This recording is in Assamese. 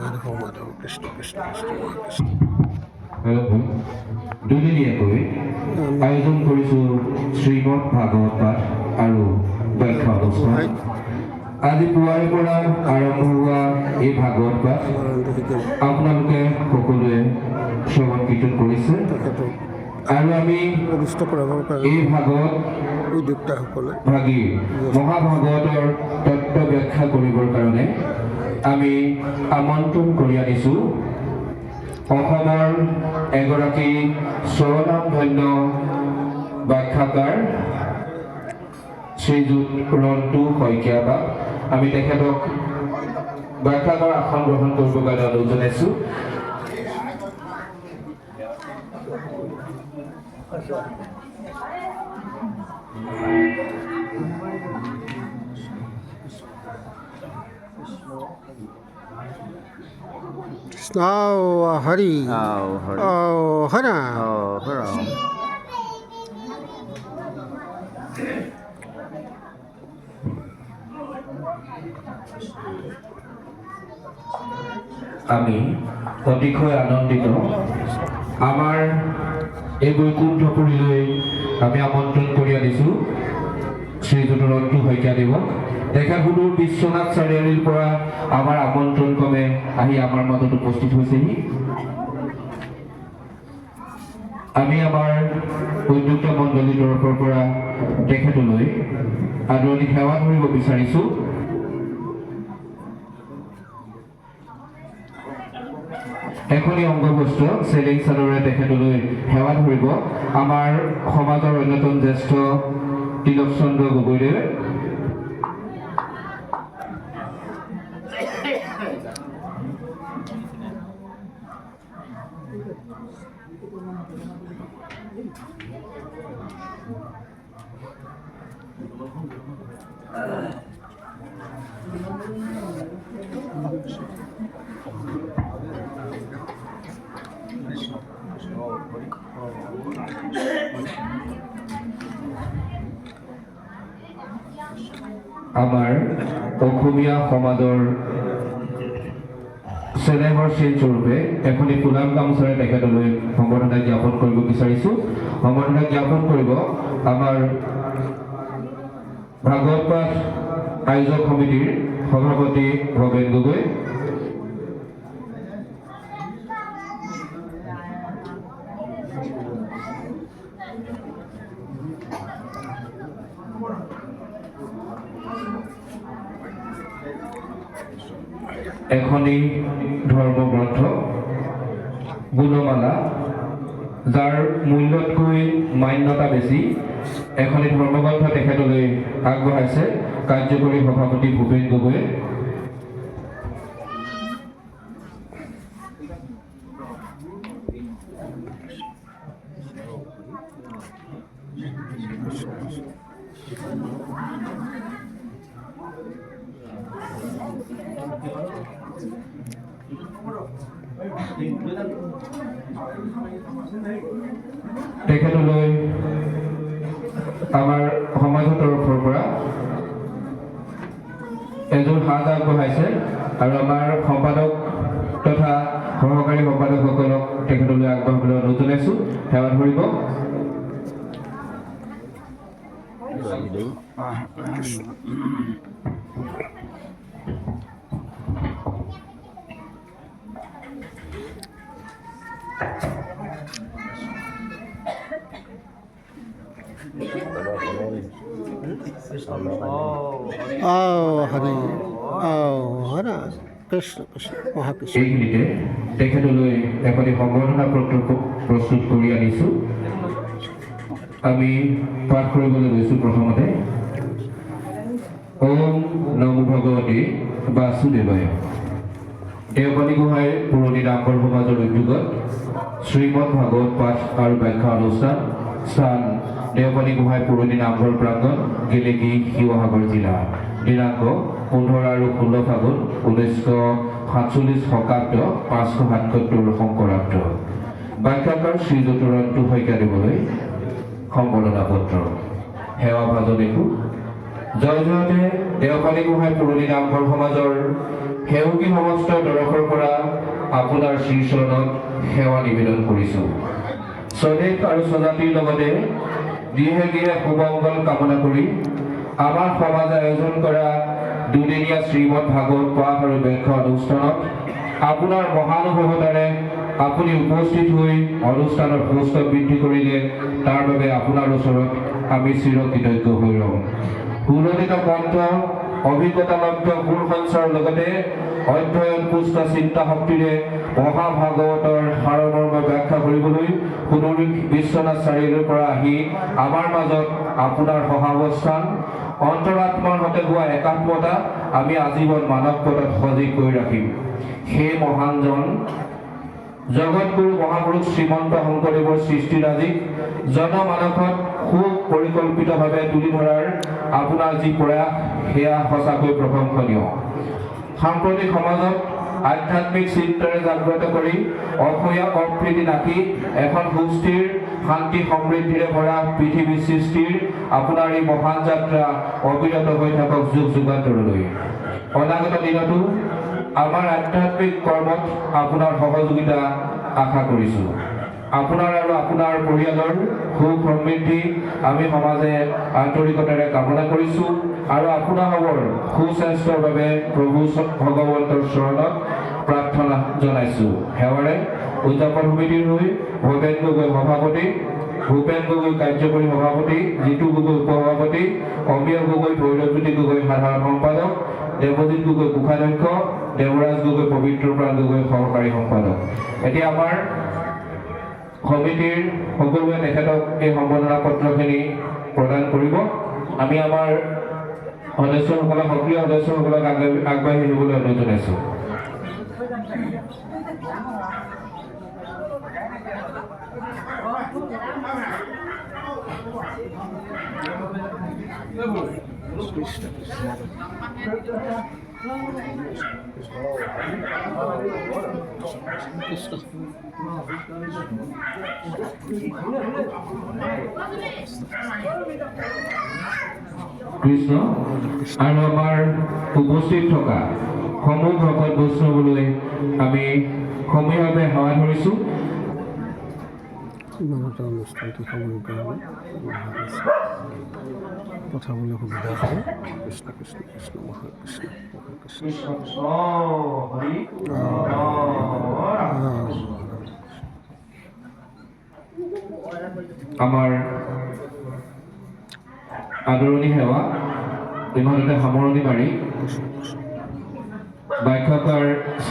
মাধৱ মাধৱ কৃষ্ণ কৃষ্ণ কৃষ্ণ মহাকৃষ্ণ দুদিনীয়াকৈ আয়োজন কৰিছোঁ শ্ৰীমদ ভাগৱত পাঠ আৰু ব্যাখ্যা অনুষ্ঠান। আজি পুৱাৰে পৰা আৰম্ভ হোৱা এই ভাগৱত পাঠ আপোনালোকে সকলোৱে শ্ৰৱণ কীৰ্তন কৰিছে আৰু আমি এই ভাগৱত উদ্যোক্তাসকলে ভাগি মহাভাগৱতৰ তত্ত্ব ব্যাখ্যা কৰিবৰ কাৰণে আমি আমন্ত্ৰণ কৰি আনিছোঁ অসমৰ এগৰাকী স্বনামধন্য ব্যাখ্যাকাৰ শ্ৰীযুত ৰন্তু শইকীয়া বা আমি তেখেতক ব্যাখ্যাকাৰ আসন গ্ৰহণ কৰিবৰ কাৰণে অনুৰোধ জনাইছোঁ। কৃষ্ণ হৰি হৰা আমি অতিশয় আনন্দিত আমাৰ এই বৈকুণ্ঠপুৰীলৈ আমি আমন্ত্ৰণ কৰি আনিছোঁ শ্ৰীযুত ৰন্তু শইকীয়া দেৱক। তেখেত সুদূৰ বিশ্বনাথ চাৰিআলিৰ পৰা আমাৰ আমন্ত্ৰণ ক্ৰমে আহি আমাৰ মাজত উপস্থিত হৈছেহি। আমি আমাৰ উদ্যোক্তা মণ্ডলীৰ তৰফৰ পৰা তেখেতলৈ আদৰণি সেৱা কৰিব বিচাৰিছোঁ। এখনি অংগবস্ত্ৰ চেলিং চাদৰে তেখেতলৈ সেৱা ধৰিব আমাৰ সমাজৰ অন্যতম জ্যেষ্ঠ তিলক চন্দ্ৰ গগৈদেৱে। আমাৰ অসমীয়া সমাজৰ চেনেহৰ চিন স্বৰূপে এখনি ফুলাম গামোচাৰে তেখেতলৈ সম্বৰ্ধনা জ্ঞাপন কৰিব বিচাৰিছোঁ। সম্বৰ্ধনা জ্ঞাপন কৰিব আমাৰ ভাগৱত পাঠ আয়োজক সমিতিৰ সভাপতি ভৱেন গগৈ। এখনি ধৰ্মগ্ৰন্থ গুণমালা যাৰ মূল্যতকৈ মান্যতা বেছি এখনি ধৰ্মগ্ৰন্থ তেখেতলৈ আগবঢ়াইছে কাৰ্যকৰী সভাপতি ভূপেন গগৈ। তেখেতলৈ আমাৰ সমাজৰ তৰফৰ পৰা এযোৰ হাত আগবঢ়াইছে আৰু আমাৰ সম্পাদক তথা সহকাৰী সম্পাদকসকলক তেখেতলৈ আগবঢ়াবলৈ অনুৰোধ জনাইছোঁ। সেৱা ধৰিব। হৰি হৰা কৃষ্ণ কৃষ্ণ মহাকৃষ্ণ। এইখিনিতে তেখেতলৈ এখনি সম্বৰ্ধনা পত্ৰ প্ৰস্তুত কৰি আনিছোঁ। আমি পাঠ কৰিবলৈ লৈছোঁ। প্ৰথমতে ওম নমো ভগৱতী বাসুদেৱায়। দেওপানী গোহাঁইৰ পুৰণি নামঘৰ সমাজৰ উদ্যোগত শ্ৰীমদ ভাগৱত পাঠ আৰু ব্যাখ্যা অনুষ্ঠান স্থান দেওপানী গোহাঁই পুৰণি নামঘৰ প্ৰাংগণ গেলেকী শিৱসাগৰ জিলা। দিনাংক 15 আৰু 16 ফাগুন 1947 শকাব্দ 577 শংকৰাব্দ। ব্যাখ্যাকাৰ শ্ৰীযুত ৰন্তু শইকীয়া দেৱলৈ সম্বৰ্ধনা পত্ৰ। সেৱা ভাজনিকো জয় জয়তে দেওপানী গোহাঁই পুৰণি নামঘৰ সমাজৰ সেউকী সমস্ত তৰফৰ পৰা আপোনাৰ শ্ৰীচৰণত সেৱা নিবেদন কৰিছোঁ। স্বদেশ আৰু স্বজাতিৰ লগতে গৃহে গৃহে শুভমংগল কামনা কৰি আমাৰ সমাজে আয়োজন কৰা দুদিনীয়া শ্ৰীমদ ভাগৱত পাঠ আৰু ব্যাখ্যা অনুষ্ঠানত আপোনাৰ মহানুভৱতাৰে আপুনি উপস্থিত হৈ অনুষ্ঠানৰ সৌষ্ঠৱ বৃদ্ধি কৰিলে তাৰ বাবে আপোনাৰ ওচৰত আমি চিৰকৃতজ্ঞ হৈ ৰওঁ। সুললিত কণ্ঠ অভিজ্ঞতালব্ধ সুৰ সঞ্চাৰৰ লগতে অধ্যয়ন পুষ্ট চিন্তা শক্তিৰে মহাভাগৱতৰ সাৰমৰ্ম ব্যাখ্যা কৰিবলৈ সুদূৰ বিশ্বনাথ চাৰিআলিৰ পৰা আহি আমাৰ মাজত আপোনাৰ সহাৱস্থান অন্তৰাত্মাৰ সৈতে হোৱা একাত্মতা আমি আজীৱন মানৱপদত সজীৱ কৰি ৰাখিম। সেই মহানজন জগতগুৰু মহাপুৰুষ শ্ৰীমন্ত শংকৰদেৱৰ সৃষ্টিৰাজিক জনমানসত সুপৰিকল্পিতভাৱে তুলি ধৰাৰ আপোনাৰ যি প্ৰয়াস সেয়া সঁচাকৈ প্ৰশংসনীয়। সাম্প্ৰতিক সমাজত আধ্যাত্মিক চিন্তাৰে জাগ্ৰত কৰি অসমীয়া অপ্ৰীতি নাকি এখন সুস্থিৰ শান্তি সমৃদ্ধিৰে ভৰা পৃথিৱী সৃষ্টিৰ আপোনাৰ এই মহান যাত্ৰা অবিৰত হৈ থাকক যুগ যুগান্তৰলৈ। অনাগত দিনতো আমাৰ আধ্যাত্মিক কৰ্মত আপোনাৰ সহযোগিতা আশা কৰিছোঁ। আপোনাৰ আৰু আপোনাৰ পৰিয়ালৰ সুখ সমৃদ্ধি আমি সমাজে আন্তৰিকতাৰে কামনা কৰিছোঁ আৰু আপোনালোকৰ সুস্বাস্থ্যৰ বাবে প্ৰভু ভগৱন্তৰ চৰণত প্ৰাৰ্থনা জনাইছোঁ। সেৱাৰে উদযাপন সমিতিৰ হৈ ভৱেন গগৈ সভাপতি, ভূপেন গগৈ কাৰ্যকৰী সভাপতি, জিতু গগৈ উপসভাপতি, অমীয় গগৈ, ভৈৰৱজ্যোতি গগৈ সাধাৰণ সম্পাদক, দেৱজিৎ গগৈ কোষাধ্যক্ষ, দেৱৰাজ গগৈ পবিত্ৰপ্ৰাণ গগৈ সহকাৰী সম্পাদক। এতিয়া আমাৰ সমিতিৰ সকলোৱে তেখেতক এই সম্বৰ্ধনা পত্ৰখিনি প্ৰদান কৰিব। আমি আমাৰ সদস্যসকলক সক্ৰিয় সদস্যসকলক আগবাঢ়ি আহিবলৈ অনুৰোধ জনাইছোঁ। কৃষ্ণ আৰু আমাৰ উপস্থিত থকা সমূহ ভকত বৈষ্ণৱলৈ আমি সমূহীয়াভাৱে সেৱা ধৰিছোঁ। ইমানতে অনুষ্ঠানটি সামৰিব পঠাবলৈ সুবিধা হয়। কৃষ্ণ কৃষ্ণ কৃষ্ণ মহাকৃষ্ণ মহাকৃষ্ণ। আমাৰ আদৰণি সেৱা ইমানতে সামৰণি মাৰি ব্যাখ্যাকাৰ